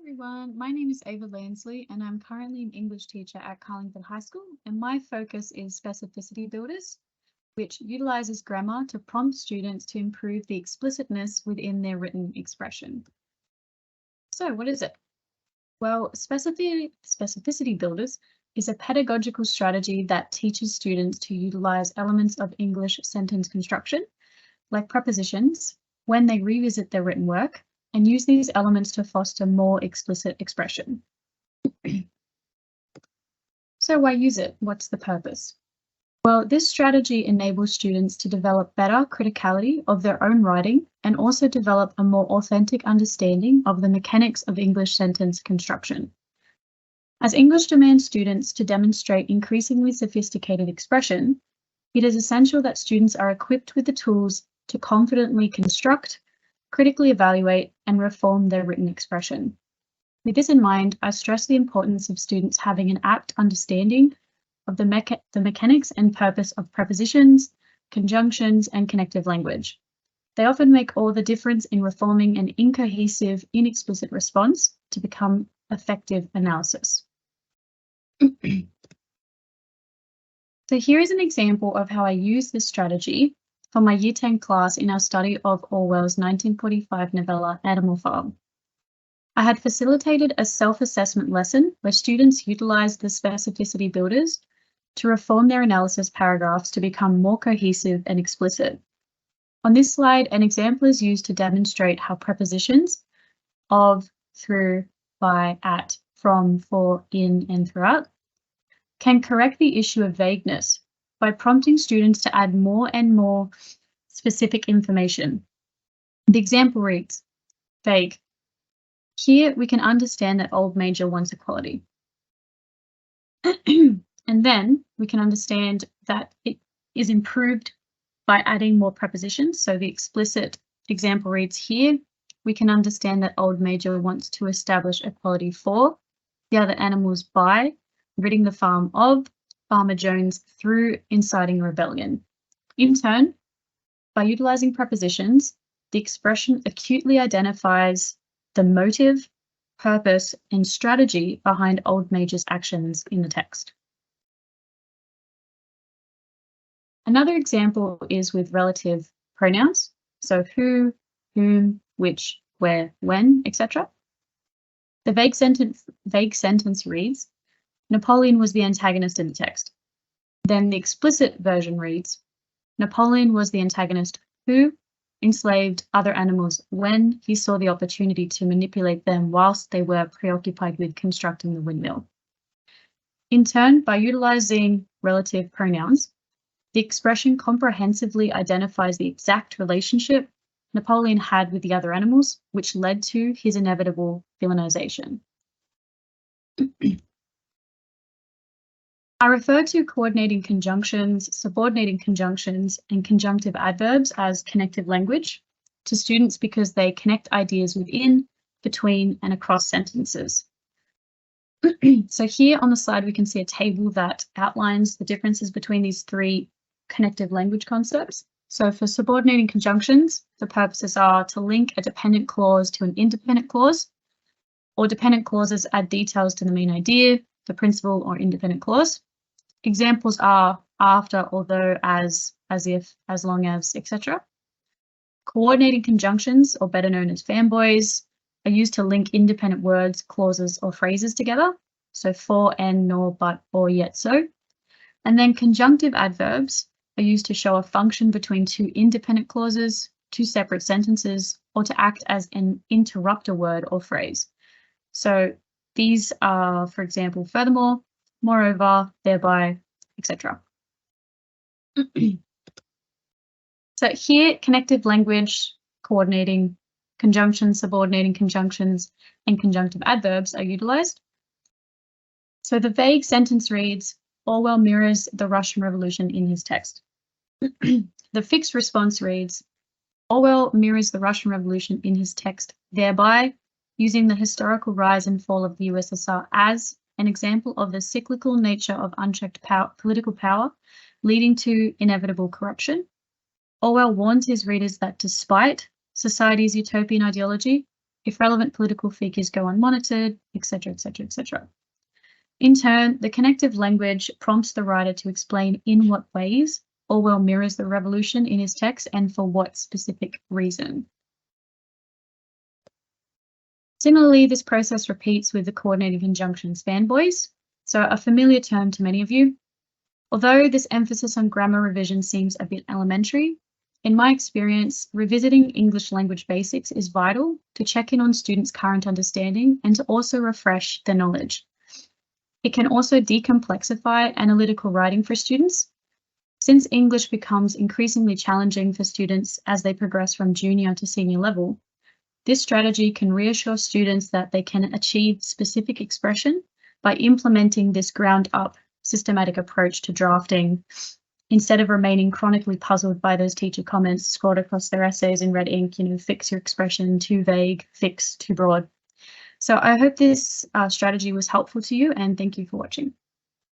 Everyone, my name is Ava Lansley and I'm currently an English teacher at Carlingford High School, and my focus is specificity builders, which utilizes grammar to prompt students to improve the explicitness within their written expression. So what is it? Well, specificity builders is a pedagogical strategy that teaches students to utilize elements of English sentence construction, like prepositions, when they revisit their written work, and use these elements to foster more explicit expression. So why use it? What's the purpose? Well, this strategy enables students to develop better criticality of their own writing and also develop a more authentic understanding of the mechanics of English sentence construction. As English demands students to demonstrate increasingly sophisticated expression, it is essential that students are equipped with the tools to confidently construct, critically evaluate, and reform their written expression. With this in mind, I stress the importance of students having an apt understanding of the mechanics and purpose of prepositions, conjunctions, and connective language. They often make all the difference in reforming an incohesive, inexplicit response to become effective analysis. So here is an example of how I use this strategy for my Year 10 class in our study of Orwell's 1945 novella Animal Farm. I had facilitated a self-assessment lesson where students utilized the specificity builders to reform their analysis paragraphs to become more cohesive and explicit. On this slide, an example is used to demonstrate how prepositions of, through, by, at, from, for, in, and throughout can correct the issue of vagueness by prompting students to add more and more specific information. The example reads, vague. Here we can understand that Old Major wants equality. And then we can understand that it is improved by adding more prepositions. So the explicit example reads here, we can understand that Old Major wants to establish equality for the other animals by ridding the farm of Farmer Jones through inciting rebellion. In turn, by utilizing prepositions, the expression acutely identifies the motive, purpose, and strategy behind Old Major's actions in the text. Another example is with relative pronouns, so who, whom, which, where, when, etc. The vague sentence reads, Napoleon was the antagonist in the text. Then the explicit version reads, Napoleon was the antagonist who enslaved other animals when he saw the opportunity to manipulate them whilst they were preoccupied with constructing the windmill. In turn, by utilizing relative pronouns, the expression comprehensively identifies the exact relationship Napoleon had with the other animals, which led to his inevitable villainization. I refer to coordinating conjunctions, subordinating conjunctions, and conjunctive adverbs as connective language to students because they connect ideas within, between, and across sentences. So here on the slide, we can see a table that outlines the differences between these three connective language concepts. So for subordinating conjunctions, the purposes are to link a dependent clause to an independent clause, or dependent clauses add details to the main idea, the principle, or independent clause. Examples are after, although, as if, as long as, etc. Coordinating conjunctions, or better known as fanboys, are used to link independent words, clauses, or phrases together. So for, and, nor, but, or, yet, so. And then conjunctive adverbs are used to show a function between two independent clauses, two separate sentences, or to act as an interrupter word or phrase. So these are, for example, furthermore, moreover, thereby, etc. So here, connective language, coordinating conjunctions, subordinating conjunctions, and conjunctive adverbs are utilized. So the vague sentence reads, Orwell mirrors the Russian Revolution in his text. The fixed response reads, Orwell mirrors the Russian Revolution in his text, thereby using the historical rise and fall of the USSR as an example of the cyclical nature of unchecked political power leading to inevitable corruption. Orwell warns his readers that despite society's utopian ideology, if relevant political figures go unmonitored, etc., etc., etc. In turn, the connective language prompts the writer to explain in what ways Orwell mirrors the revolution in his text and for what specific reason. Similarly, this process repeats with the coordinating conjunctions fanboys, so a familiar term to many of you. Although this emphasis on grammar revision seems a bit elementary, in my experience, revisiting English language basics is vital to check in on students' current understanding and to also refresh their knowledge. It can also decomplexify analytical writing for students. Since English becomes increasingly challenging for students as they progress from junior to senior level, this strategy can reassure students that they can achieve specific expression by implementing this ground-up systematic approach to drafting, instead of remaining chronically puzzled by those teacher comments scrawled across their essays in red ink, fix your expression, too vague, fix, too broad. So I hope this strategy was helpful to you, and thank you for watching.